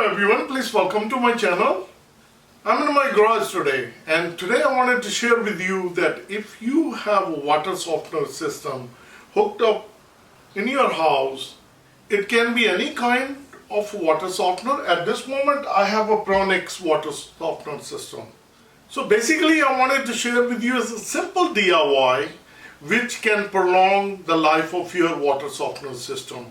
Hello everyone, please welcome to my channel. I'm in my garage today, and today I wanted to share with you that if you have a water softener system hooked up in your house, it can be any kind of water softener. At this moment I have a Puronics water softener system. So basically I wanted to share with you a simple DIY which can prolong the life of your water softener system.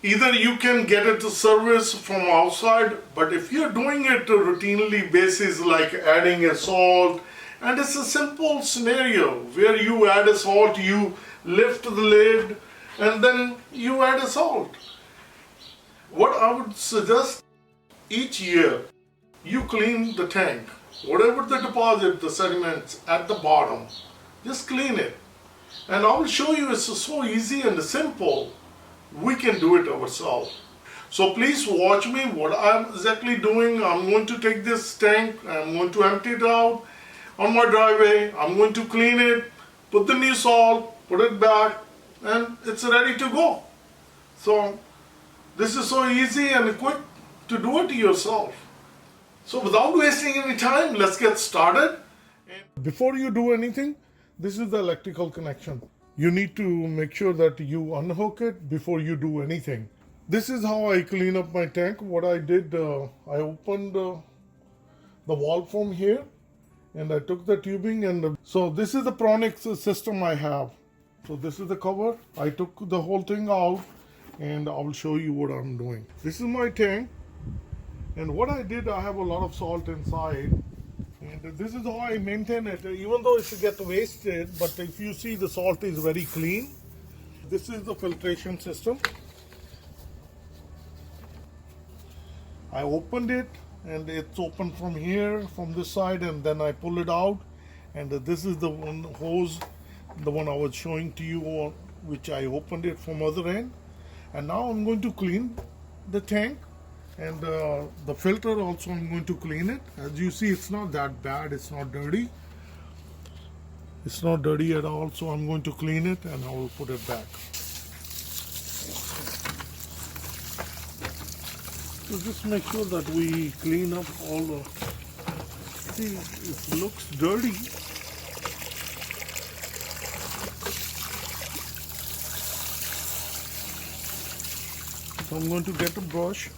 Either you can get it to service from outside, but if you're doing it to routinely basis like adding a salt, and it's a simple scenario where you add a salt, you lift the lid and then you add a salt. What I would suggest, each year you clean the tank, whatever the deposit, the sediments at the bottom, just clean it. And I will show you, it's so easy and simple. We can do it ourselves. So please watch me what I'm exactly doing. I'm going to take this tank, I'm going to empty it out on my driveway, I'm going to clean it, put the new salt, put it back, and it's ready to go. So this is so easy and quick to do it yourself. So without wasting any time, let's get started. And before you do anything, this is the electrical connection. You need to make sure that you unhook it before you do anything. This is how I clean up my tank. What I did, I opened the valve from here and I took the tubing, and so this is the Puronics system I have. So this is the cover. I took the whole thing out and I will show you what I'm doing. This is my tank, and what I did, I have a lot of salt inside. And this is how I maintain it, even though it gets wasted, but if you see, the salt is very clean. This is the filtration system. I opened it and it's open from here, from this side, and then I pull it out. And this is the one hose, the one I was showing to you, which I opened it from other end. And now I'm going to clean the tank. And the filter also, I'm going to clean it. As you see, it's not that bad, it's not dirty. It's not dirty at all, so I'm going to clean it and I will put it back. So just make sure that we clean up all the... See, it looks dirty. So I'm going to get a brush.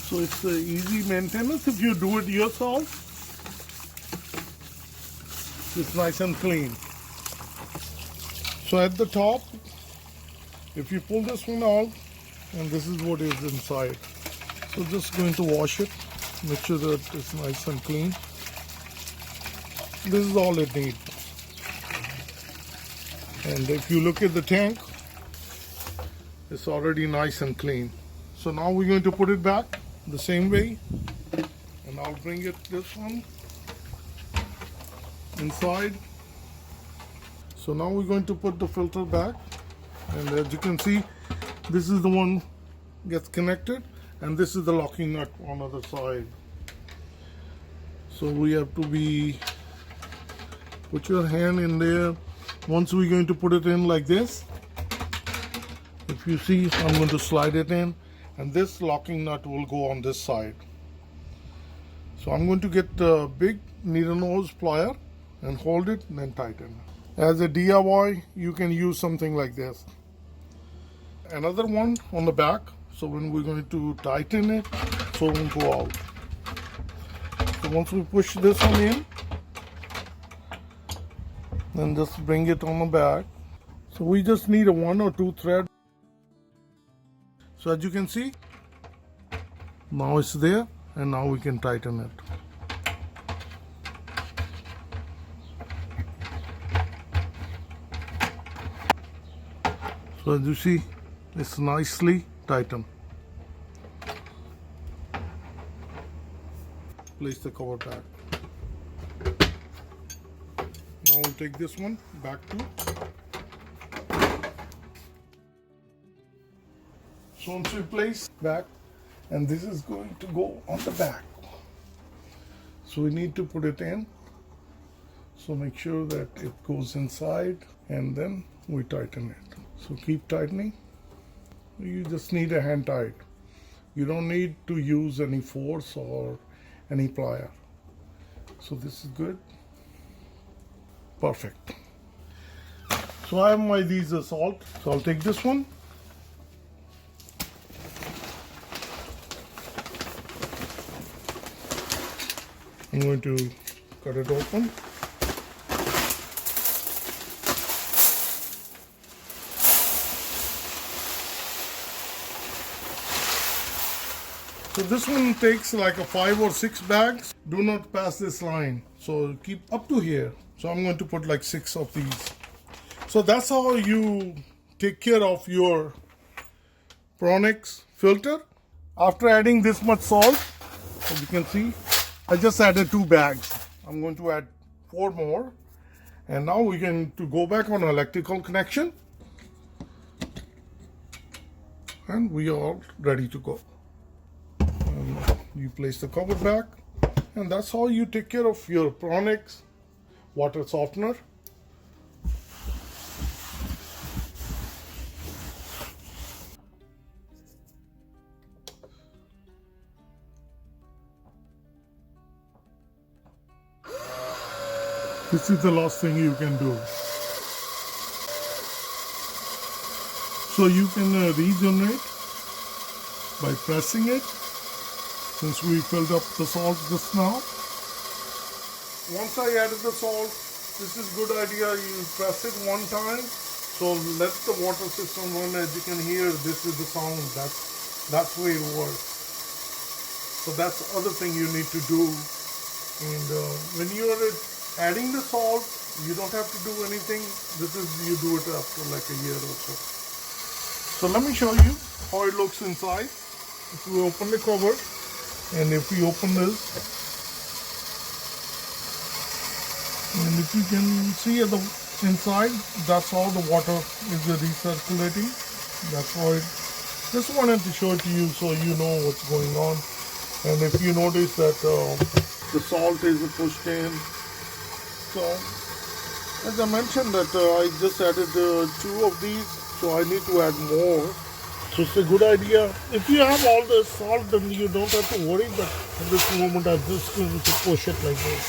So it's easy maintenance if you do it yourself. It's nice and clean. So at the top, if you pull this one out, and this is what is inside. So just going to wash it, make sure that it's nice and clean. This is all it needs. And if you look at the tank, it's already nice and clean. So now we're going to put it back the same way, and I'll bring it this one inside. So now we're going to put the filter back, and as you can see, this is the one gets connected, and this is the locking nut on the other side. So we have to put your hand in there. Once we're going to put it in like this, if you see, I'm going to slide it in, and this locking nut will go on this side. So I'm going to get the big needle nose plier and hold it and then tighten. As a DIY, you can use something like this. Another one on the back, so when we're going to tighten it, so it won't go out. So once we push this one in, then just bring it on the back. So we just need a 1 or 2 thread. So as you can see, now it's there, and now we can tighten it. So as you see, it's nicely tightened. Place the cover back. Now we'll take this one back to. So once we place back, and this is going to go on the back. So So we need to put it in. So make sure that it goes inside and then we tighten it. So keep tightening. You just need a hand tight. You don't need to use any force or any plier. So this is good. Perfect. So I have my these salt. So I'll take this one. I'm going to cut it open. So this one takes like a 5 or 6 bags. Do not pass this line. So keep up to here. So I'm going to put like 6 of these. So that's how you take care of your Puronics filter. After adding this much salt, as you can see, I just added 2 bags. I'm going to add 4 more. And now we're going to go back on electrical connection. And we are ready to go. And you place the cover back. And that's how you take care of your Puronics water softener. This is the last thing you can do. So you can regenerate by pressing it, since we filled up the salt just now. Once I added the salt, this is good idea, you press it one time, so let the water system run. As you can hear, this is the sound, that's the way it works. So that's the other thing you need to do. And when you are adding the salt, you don't have to do anything. You do it after like a year or so. So let me show you how it looks inside. If we open the cover, and if we open this, and if you can see at the inside, that's how the water is recirculating. That's how it. Just wanted to show it to you so you know what's going on. And if you notice that the salt is pushed in. So, as I mentioned that I just added 2 of these, so I need to add more. So it's a good idea. If you have all the salt, then you don't have to worry, but at this moment I'm just going to push it like this.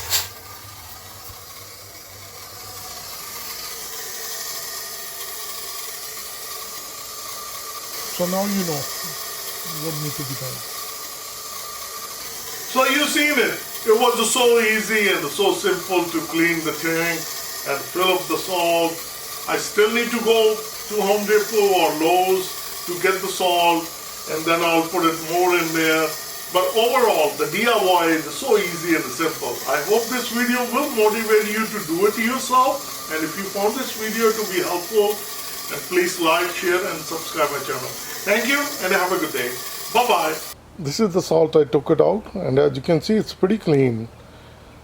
So now you know what needs to be done. So you've seen it. It was so easy and so simple to clean the tank and fill up the salt. I still need to go to Home Depot or Lowe's to get the salt, and then I'll put it more in there. But overall, the DIY is so easy and simple. I hope this video will motivate you to do it yourself. And if you found this video to be helpful, then please like, share, and subscribe my channel. Thank you, and have a good day. Bye-bye. This is the salt. I took it out, and as you can see, it's pretty clean.